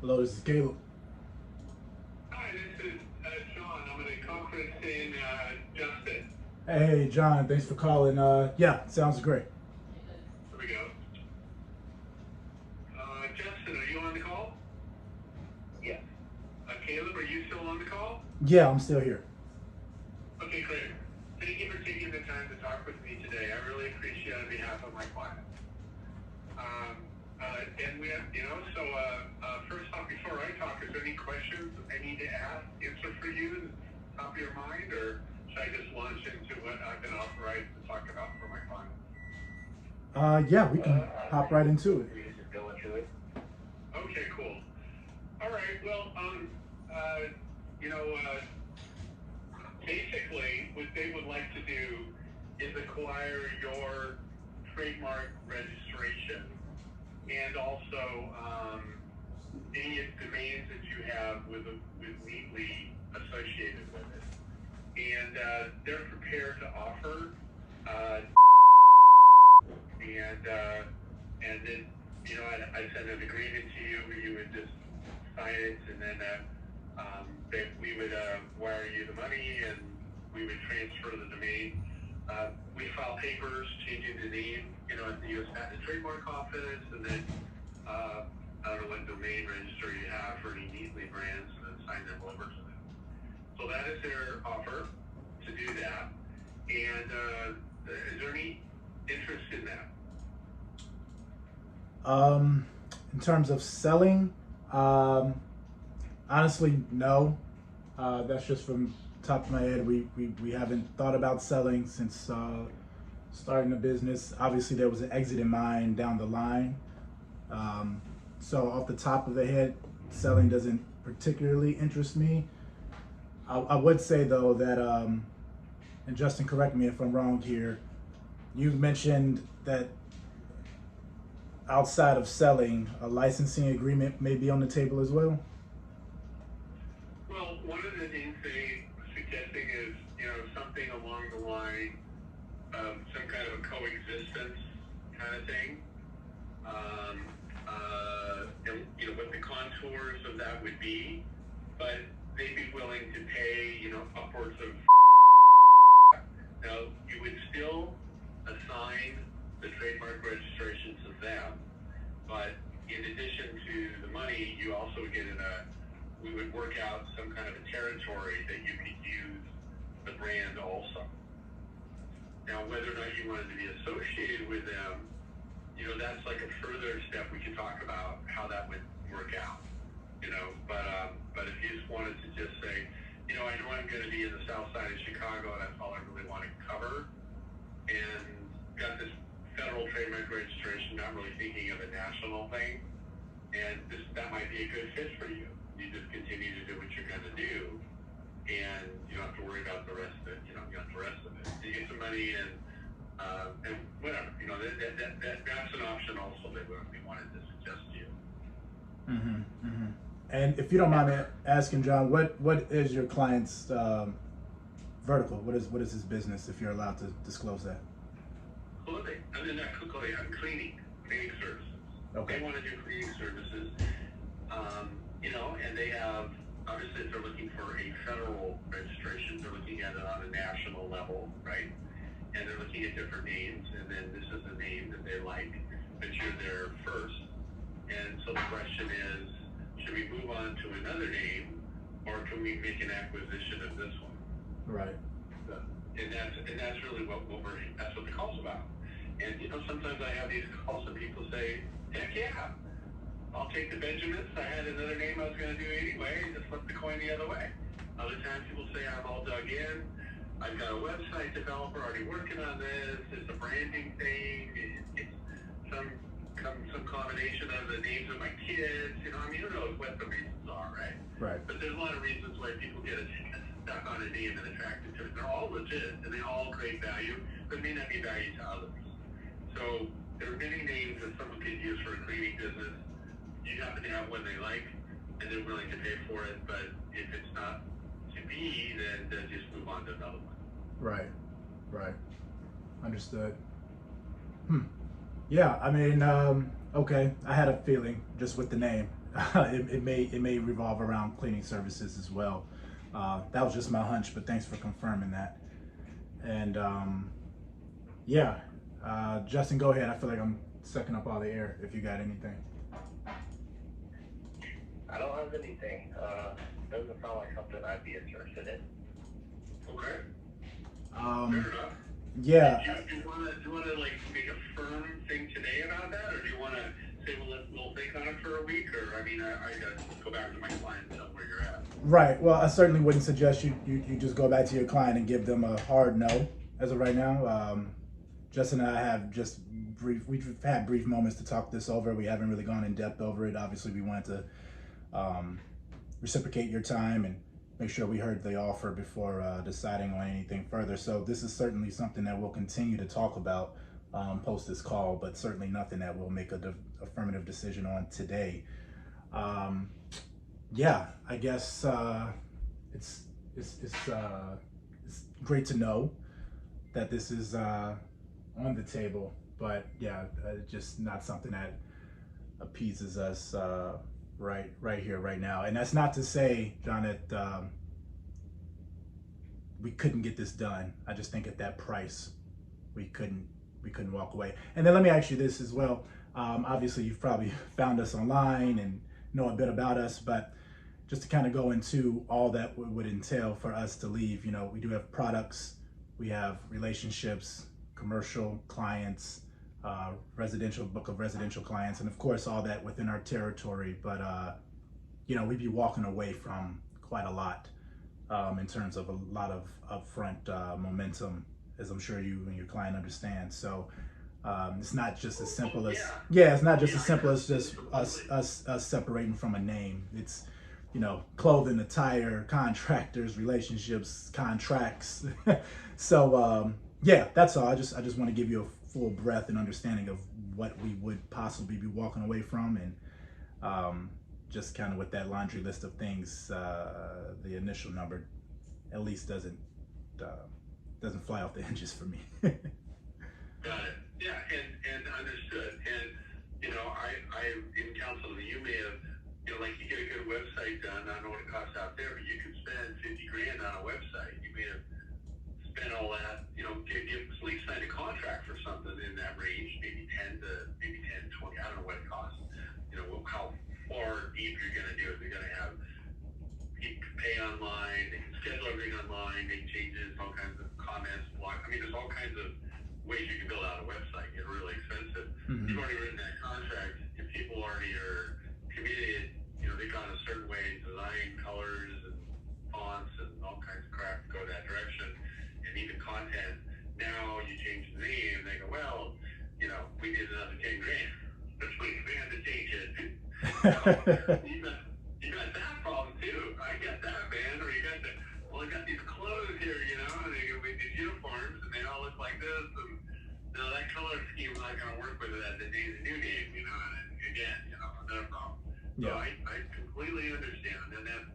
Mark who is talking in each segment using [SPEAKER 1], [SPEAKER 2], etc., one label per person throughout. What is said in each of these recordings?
[SPEAKER 1] Hello, this is Caleb.
[SPEAKER 2] Hi, this is John. I'm at a conference in Justin.
[SPEAKER 1] Hey, John, thanks for calling. Yeah, sounds great.
[SPEAKER 2] Here we go. Justin, are you on the call? Yes. Caleb, are you still on the call?
[SPEAKER 1] Yeah, I'm still here.
[SPEAKER 2] Okay, great. Thank you for taking the time to talk with me today. I really appreciate it on behalf of my client. And we have, first off, before I talk, is there any questions I need to answer for you top of your mind, or should I just launch into what I've been authorized to talk about for my client?
[SPEAKER 1] Yeah, we can hop right into it.
[SPEAKER 2] We can just go into it. Okay, cool. All right. Well, you know, basically, what they would like to do is acquire your trademark registration and also any domains that you have with Neatly associated with it. And they're prepared to offer, and then I send an agreement to you where you would just sign it, and then we would wire you the money, and we would transfer the domain. We file papers changing the name, at the U.S. Patent and Trademark Office, and then I don't know what domain register you have for any Neatly brands, and then sign them over to them. So that is their offer to do that. And is there any interest in that?
[SPEAKER 1] In terms of selling, honestly, no. That's just from top of my head. We haven't thought about selling since starting the business. Obviously, there was an exit in mind down the line. So off the top of the head, selling doesn't particularly interest me. I would say though that, and Justin, correct me if I'm wrong here, you mentioned that outside of selling, a licensing agreement may be on the table as well.
[SPEAKER 2] Well, one of the things they were suggesting is, something along the line of some kind of a coexistence kind of thing. And what the contours of that would be, but they'd be willing to pay, upwards of. Now, you would still assign the trademark registration to them, but in addition to the money, you also get we would work out some kind of a territory that you could use the brand also. Now, whether or not you wanted to be associated with them, that's like a further step we could talk about how that would work out. But if you just wanted to just say, I know I'm going to be in the south side of Chicago, and that's all I really want to cover, and got this federal trademark registration, not really thinking of a national thing, and that might be a good fit for you. You just continue to do what you're going to do, and you don't have to worry about the rest of it. You got the rest of it. You get some money, and whatever. That's an option also that we wanted to suggest to you.
[SPEAKER 1] And if you don't mind me asking, John, what is your client's vertical? What is his business, if you're allowed to disclose that?
[SPEAKER 2] Clothing. I mean, not clothing. I'm cleaning services.
[SPEAKER 1] Okay.
[SPEAKER 2] They want to do cleaning services, and they have, obviously, if they're looking for a federal registration, they're looking at it on a national level, right? And they're looking at different names, and then this is a name that they like, but you're there first. And so the question is, should we move on to another name, or can we make an acquisition of this one?
[SPEAKER 1] Right.
[SPEAKER 2] And that's really that's what the call's about. And sometimes I have these calls and people say, heck yeah, I'll take the Benjamins. I had another name I was going to do anyway, and just flip the coin the other way. Other times people say, I'm all dug in. I've got a website developer already working on this. It's a branding thing. It's some combination of the names of my kids. Who knows what the reasons are, right?
[SPEAKER 1] Right.
[SPEAKER 2] But there's a lot of reasons why people get stuck on a name and attracted to it. They're all legit, and they all create value, but may not be value to others. So there are many names that someone could use for a cleaning business. You happen to have one they like, and they're willing to pay for it. But if it's not to be, then just move on to another one.
[SPEAKER 1] Right. Understood. Yeah, I mean, okay, I had a feeling just with the name. it may revolve around cleaning services as well. That was just my hunch, but thanks for confirming that. And yeah, Justin, go ahead. I feel like I'm sucking up all the air. If you got anything.
[SPEAKER 3] I don't have anything. Doesn't sound like something I'd be interested in.
[SPEAKER 2] Okay.
[SPEAKER 1] Um,
[SPEAKER 2] Fair enough.
[SPEAKER 1] yeah.
[SPEAKER 2] Do you want to like make a firm thing today about that, or do you want to say we'll think on it for a week? Or I mean, I got to go back to my client and tell them where you're at.
[SPEAKER 1] Right. Well, I certainly wouldn't suggest you just go back to your client and give them a hard no as of right now. Justin and I have just we've had brief moments to talk this over. We haven't really gone in depth over it. Obviously, we wanted to reciprocate your time and make sure we heard the offer before deciding on anything further. So this is certainly something that we'll continue to talk about post this call, but certainly nothing that we'll make a affirmative decision on today. Yeah, I guess it's great to know that this is on the table, but yeah, just not something that appeases us right here, right now. And that's not to say, John, that we couldn't get this done. I just think at that price, we couldn't walk away. And then let me ask you this as well. Obviously, you've probably found us online and know a bit about us, but just to kind of go into all that would entail for us to leave, you know, we do have products, we have relationships, commercial clients, residential book of residential clients, and of course all that within our territory. But you know, we'd be walking away from quite a lot in terms of a lot of upfront momentum, as I'm sure you and your client understand. So it's not just as simple as it's not just as simple as just us separating from a name. It's, you know, clothing, attire, contractors, relationships, contracts. So yeah, that's all. I just want to give you a full breadth and understanding of what we would possibly be walking away from, and just kind of with that laundry list of things, the initial number at least doesn't fly off the hinges for me.
[SPEAKER 2] Got it. Yeah, and understood. And you know, I in counsel, you may have, you know, like you get a good website done. I don't know what it costs out there, but you could spend $50,000 on a website. You may have spent all that, you know, at least sign a contract for something in that range, maybe 10, 20. I don't know what it costs. You know, how far deep you're going to do it. You're going to have people pay online, they can schedule everything online, make changes, all kinds of comments, block. I mean, there's all kinds of ways you can build out a website, get really expensive.
[SPEAKER 1] Mm-hmm.
[SPEAKER 2] You've already written that contract. If people already are committed, you know, they've gone a certain way, design, colors, and fonts, and all kinds of crap to go that direction, and even content. Now you change the name, they go, well, you know, we did another $10,000, but we had to change it. So, you got that problem too. I got that, man. Or you got I got these clothes here, you know, and they go with these uniforms, and they all look like this, and you know, that color scheme's not going to work with it as the new name, you know, and again, you know, another problem.
[SPEAKER 1] Yeah.
[SPEAKER 2] So I completely understand, and then,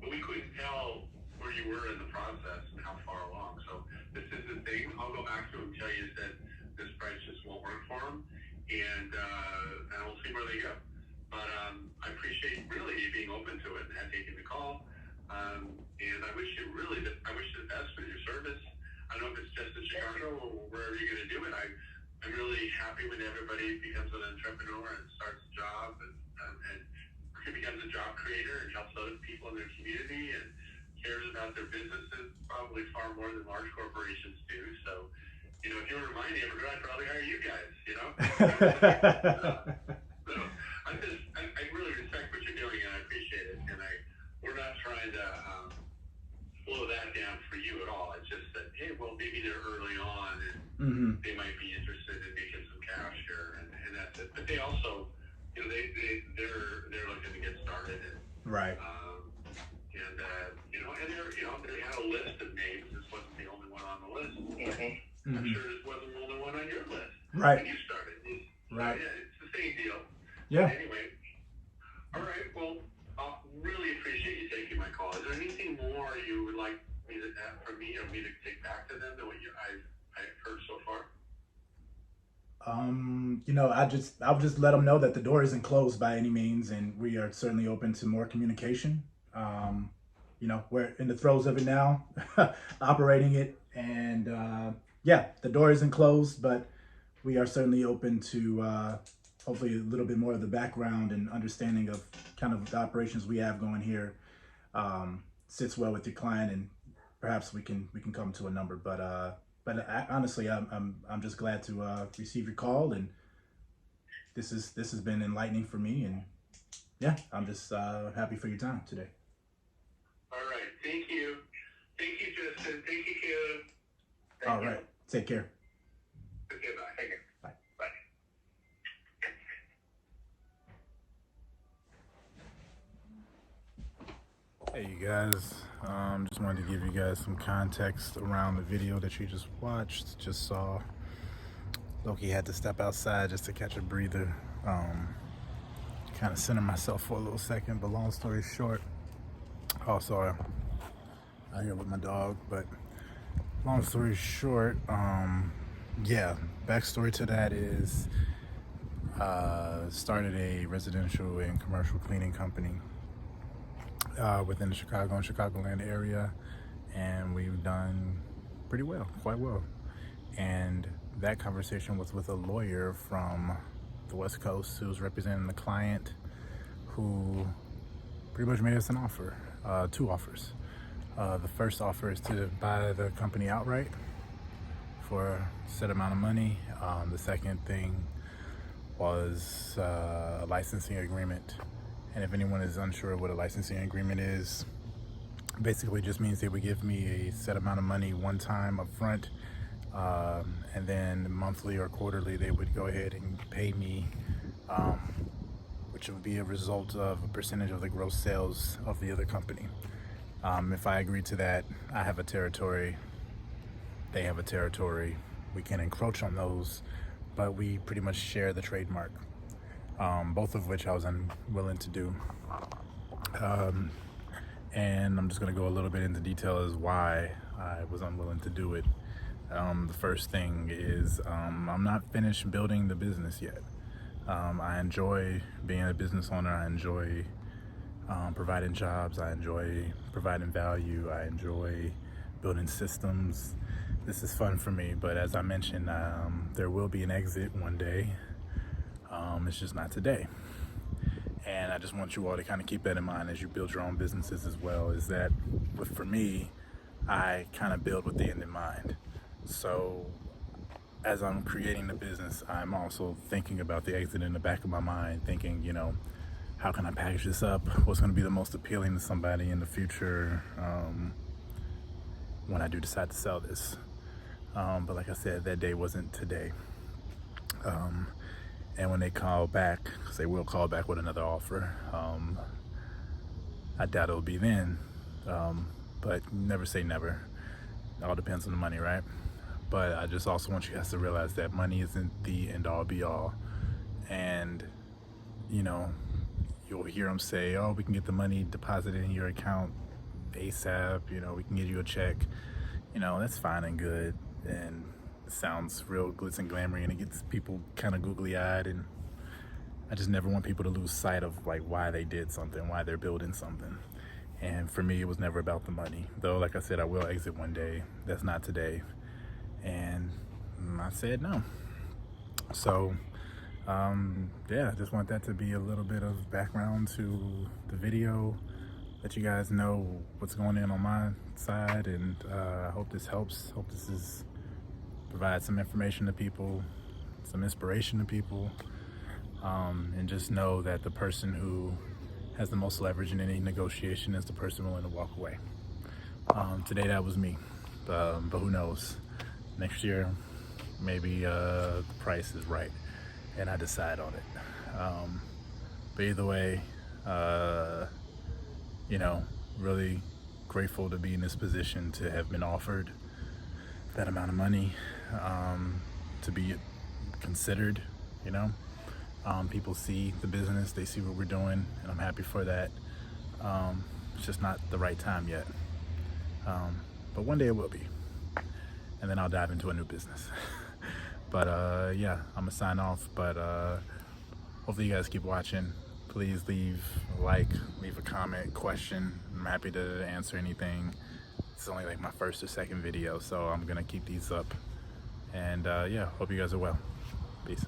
[SPEAKER 2] but we couldn't tell where you were in the process and how far along. So this is the thing. I'll go back to them and tell you that this price just won't work for them, and we'll see where they go. But I appreciate really you being open to it and taking the call. And I wish you the best with your service. I don't know if it's just in Chicago or wherever you're going to do it. I'm really happy when everybody becomes an entrepreneur and starts a job and becomes a job creator and helps other people in their community and cares about their businesses probably far more than large corporations do. So, you know, if you were my neighborhood, I'd probably hire you guys, you know? So I really respect what you're doing, and I appreciate it. And we're not trying to slow that down for you at all. It's just that, hey, well, maybe they're early on, and they might be interested in making some cash here, and that's it. But they also, you know, they're looking to get started, and
[SPEAKER 1] Right.
[SPEAKER 2] You know, and they had a list of names. This wasn't the only one on the list.
[SPEAKER 3] Mm-hmm.
[SPEAKER 2] I'm sure this wasn't the only one on your list.
[SPEAKER 1] Right.
[SPEAKER 2] When you started.
[SPEAKER 1] Right.
[SPEAKER 2] Yeah, it's the same deal.
[SPEAKER 1] Yeah.
[SPEAKER 2] Anyway, all right. Well, I really appreciate you taking my call. Is there anything more you would like me to from me or me to take back to them than what I've heard so far?
[SPEAKER 1] I'll just let them know that the door isn't closed by any means, and we are certainly open to more communication. We're in the throes of it now, operating it, and yeah, the door isn't closed, but we are certainly open to hopefully a little bit more of the background and understanding of kind of the operations we have going here sits well with your client, and perhaps we can come to a number. But honestly, I'm just glad to receive your call, and this has been enlightening for me, and yeah, I'm just happy for your time today.
[SPEAKER 2] All right. Thank you. Thank you, Justin. Thank you, Caleb.
[SPEAKER 1] All right. Take care.
[SPEAKER 2] Okay, bye.
[SPEAKER 3] Take care.
[SPEAKER 1] Bye.
[SPEAKER 3] Bye.
[SPEAKER 1] Hey, you guys. Just wanted to give you guys some context around the video that you just watched. Just saw Loki had to step outside just to catch a breather. Kind of center myself for a little second, but long story short, also out here with my dog, but long story short, yeah, backstory to that is started a residential and commercial cleaning company within the Chicago and Chicagoland area, and we've done pretty well, quite well. And that conversation was with a lawyer from the West Coast who was representing the client, who pretty much made us an offer, two offers. The first offer is to buy the company outright for a set amount of money. The second thing was a licensing agreement. And if anyone is unsure what a licensing agreement is, basically just means they would give me a set amount of money one time up front, and then monthly or quarterly they would go ahead and pay me, which would be a result of a percentage of the gross sales of the other company. If I agree to that, I have a territory, they have a territory, we can encroach on those, but we pretty much share the trademark. Both of which I was unwilling to do. And I'm just going to go a little bit into detail as why I was unwilling to do it. The first thing is I'm not finished building the business yet. I enjoy being a business owner. I enjoy providing jobs. I enjoy providing value. I enjoy building systems. This is fun for me, but as I mentioned, there will be an exit one day. It's just not today. And I just want you all to kind of keep that in mind as you build your own businesses as well, is that for me, I kind of build with the end in mind. So as I'm creating the business, I'm also thinking about the exit in the back of my mind, thinking, how can I package this up? What's going to be the most appealing to somebody in the future when I do decide to sell this? But like I said, that day wasn't today. And when they call back, because they will call back with another offer, I doubt it'll be then. But never say never. It all depends on the money, right? But I just also want you guys to realize that money isn't the end all be all. And, you'll hear them say, oh, we can get the money deposited in your account ASAP, we can get you a check. That's fine and good. And sounds real glitz and glamoury, and it gets people kind of googly-eyed, and I just never want people to lose sight of why they did something, why they're building something. And for me, it was never about the money, though. Like I said, I will exit one day. That's not today. And I said no. So yeah, I just want that to be a little bit of background to the video, let you guys know what's going on my side, and I hope this helps. Hope this provide some information to people, some inspiration to people, and just know that the person who has the most leverage in any negotiation is the person willing to walk away. Today that was me, but who knows? Next year, maybe the price is right and I decide on it. But either way, really grateful to be in this position, to have been offered that amount of money, to be considered. People see the business, they see what we're doing, and I'm happy for that. It's just not the right time yet, but one day it will be, and then I'll dive into a new business. But yeah, I'm gonna sign off. But hopefully you guys keep watching. Please leave a like, leave a comment, question. I'm happy to answer anything. It's only like my first or second video, so I'm gonna keep these up. And yeah, hope you guys are well. Peace.